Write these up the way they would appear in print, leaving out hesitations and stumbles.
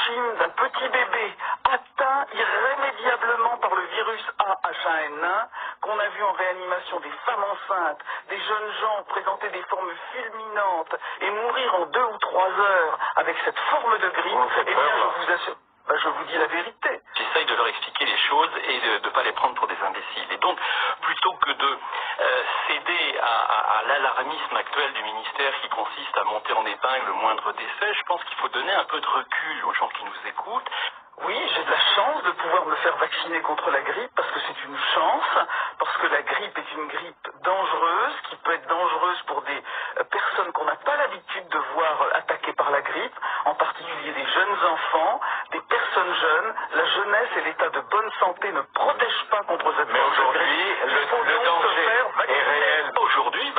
Chine d'un petit bébé atteint irrémédiablement par le virus AH1N1 qu'on a vu en réanimation des femmes enceintes, des jeunes gens présenter des formes fulminantes et mourir en 2 ou 3 heures avec cette forme de grippe, eh bien je vous assure, je vous dis la vérité. J'essaye de leur expliquer les choses et de ne pas les prendre pour des imbéciles. Et donc, plutôt que de céder à l'alarmisme actuel du ministère qui consiste à monter en épingle le moindre décès, je pense qu'il faut donner un peu de recul aux gens qui nous écoutent. Oui, j'ai de la chance de pouvoir me faire vacciner contre la grippe parce que c'est une chance, parce que la grippe est une grippe dangereuse, qui peut être dangereuse pour des personnes qu'on n'a pas l'habitude de voir attaquées par la grippe, en particulier des jeunes enfants, des personnes jeunes. La jeunesse et l'état de bonne santé ne protègent pas contre cette Mais forme de aujourd'hui, grippe. le danger est réel. Aujourd'hui,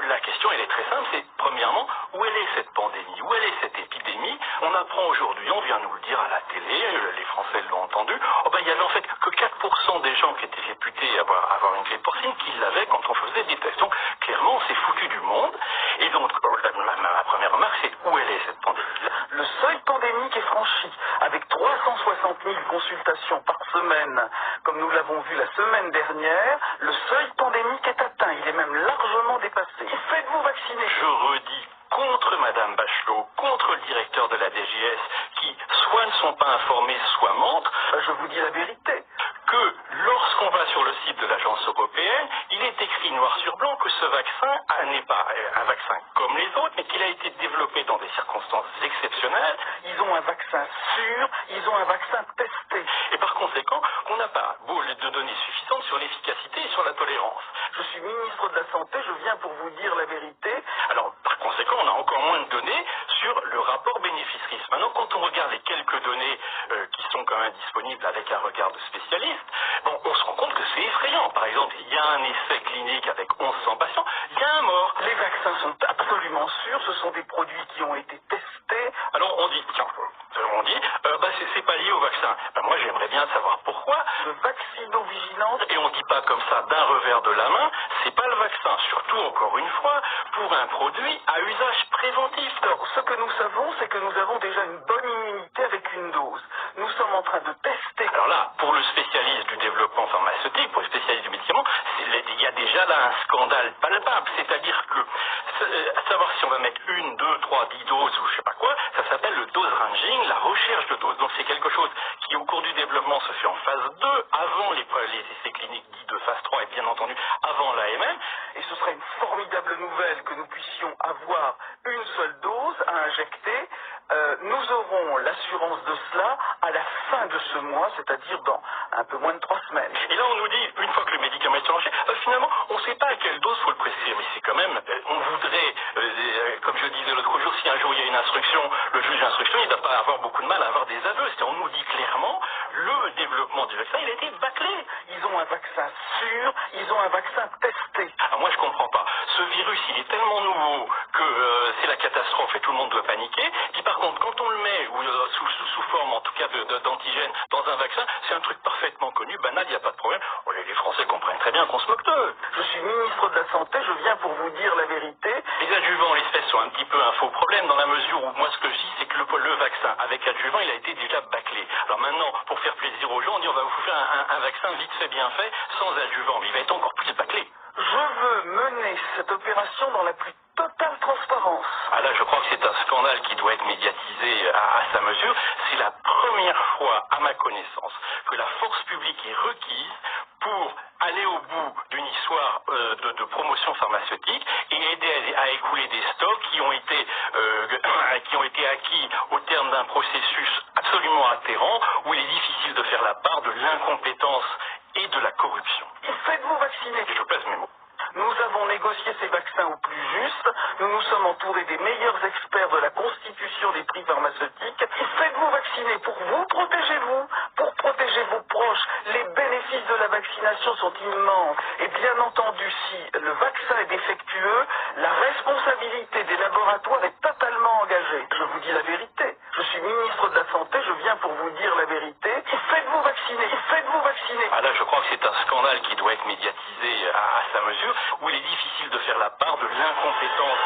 la question elle est très simple, c'est premièrement, où elle est cette pandémie, où elle est cette épidémie? On apprend aujourd'hui, on vient nous le dire à la télé, les Français l'ont entendu, il y avait en fait que 4% des gens qui étaient réputés avoir une grippe porcine qui l'avaient quand on faisait des tests. Donc clairement, c'est foutu du monde. Et donc, ma première remarque, c'est où elle est cette pandémie? Le seuil pandémique est franchi, avec 360 000 consultations par semaine, comme nous l'avons vu la semaine dernière. Le seuil pandémique est atteint, il est même largement dépassé. Faites-vous vacciner. Je redis contre Madame Bachelot, contre le directeur de la DGS, qui soit ne sont pas informés, soit mentent. Je vous dis la vérité. Que lorsqu'on va sur le site de l'agence européenne, il est écrit noir sur blanc que ce vaccin n'est pas un vaccin comme les autres, mais qu'il a été développé dans des circonstances exceptionnelles. Ils ont un vaccin sûr, ils ont un vaccin testé. Et par conséquent, on n'a pas de données suffisantes sur l'efficacité et sur la tolérance. Je suis ministre de la Santé, je viens pour vous dire la vérité. Alors, par conséquent, on a encore moins de données sur le rapport bénéfice-risque. Maintenant, quand on regarde les quelques données qui sont quand même disponibles avec un regard de spécialiste, on se rend compte que c'est effrayant. Par exemple, il y a un essai clinique avec 1100 patients, il y a un mort. Les vaccins sont absolument sûrs, ce sont des produits qui ont été testés. Alors on dit, c'est pas lié au vaccin. Moi j'aimerais bien savoir pourquoi. Le vaccinovigilance. Et on dit pas comme ça d'un revers de la main, c'est pas le vaccin. Surtout, encore une fois, pour un produit à usage préventif. Alors, ce que nous savons, c'est que nous avons déjà une bonne immunité avec une dose. Nous sommes en train de tester. Alors là, pour le spécialiste du développement pharmaceutique, pour le spécialiste du médicament, il y a déjà là un scandale palpable. C'est-à-dire que savoir si on va mettre 1, 2, 3, 10 doses ou je sais pas quoi, ça s'appelle le dose ranging, la recherche de doses. Donc c'est quelque chose qui au cours du développement se fait en phase 2, avant les essais cliniques dits de phase 3 et bien entendu avant l'AMM. Et ce serait une formidable nouvelle que nous puissions avoir une seule dose à injecter. Nous aurons l'assurance de cela à la fin de ce mois, c'est-à-dire dans un peu moins de 3 semaines. Et là on nous dit, une fois que le médicament est changé, finalement on ne sait pas à quelle dose il faut le prescrire, mais c'est quand même, on voudrait, comme je disais l'autre jour, si un jour il y a une instruction, le juge d'instruction il ne doit pas avoir beaucoup de mal à avoir des aveux. C'est-à-dire on nous dit clairement, le développement du vaccin il a été bâclé. Ils ont un vaccin sûr, ils ont un vaccin testé. Alors moi je comprends pas, ce virus il est tellement nouveau que c'est la catastrophe et tout le monde doit paniquer. Et par contre quand on le met sous forme en tout cas d'antigène dans un vaccin, c'est un truc parfaitement connu, banal, il n'y a pas de problème. Les Français comprennent très bien qu'on se moque d'eux. Je suis ministre de la Santé, je viens pour vous dire la vérité. Les adjuvants, l'espèce, sont un petit peu un faux problème dans la mesure où moi ce que je dis c'est que le vaccin avec adjuvant il a été déjà bâclé. Alors maintenant, pour faire plaisir aux gens, on dit on va vous faire un vaccin vite fait bien fait sans adjuvant, mais il va être encore plus bâclé. Je veux mener cette opération dans la plus totale transparence. Ah là, je crois que c'est un scandale qui doit être médiatisé à sa mesure. C'est la première fois, à ma connaissance, que la force publique est requise pour aller au bout d'une histoire de promotion pharmaceutique et aider à écouler des stocks qui ont été acquis au terme d'un processus absolument atterrant où il est difficile de faire la part de l'incompétence et de la corruption. Faites-vous vacciner. Et je pèse mes mots. Nous avons négocié ces vaccins au plus juste. Nous nous sommes entourés des meilleurs experts de la constitution des prix pharmaceutiques. Faites-vous vacciner pour vous, protégez-vous, pour protéger vos proches. Les bénéfices de la vaccination sont immenses. Et bien entendu, si le vaccin est défectueux, la responsabilité des laboratoires est totalement engagée. Je vous dis la vérité. Je suis ministre de la Santé, je viens pour vous dire la vérité. Faites-vous vacciner, faites-vous vacciner. Ah là, je crois que c'est un scandale qui doit être médiatisé à sa mesure, où il est difficile de faire la part de l'incompétence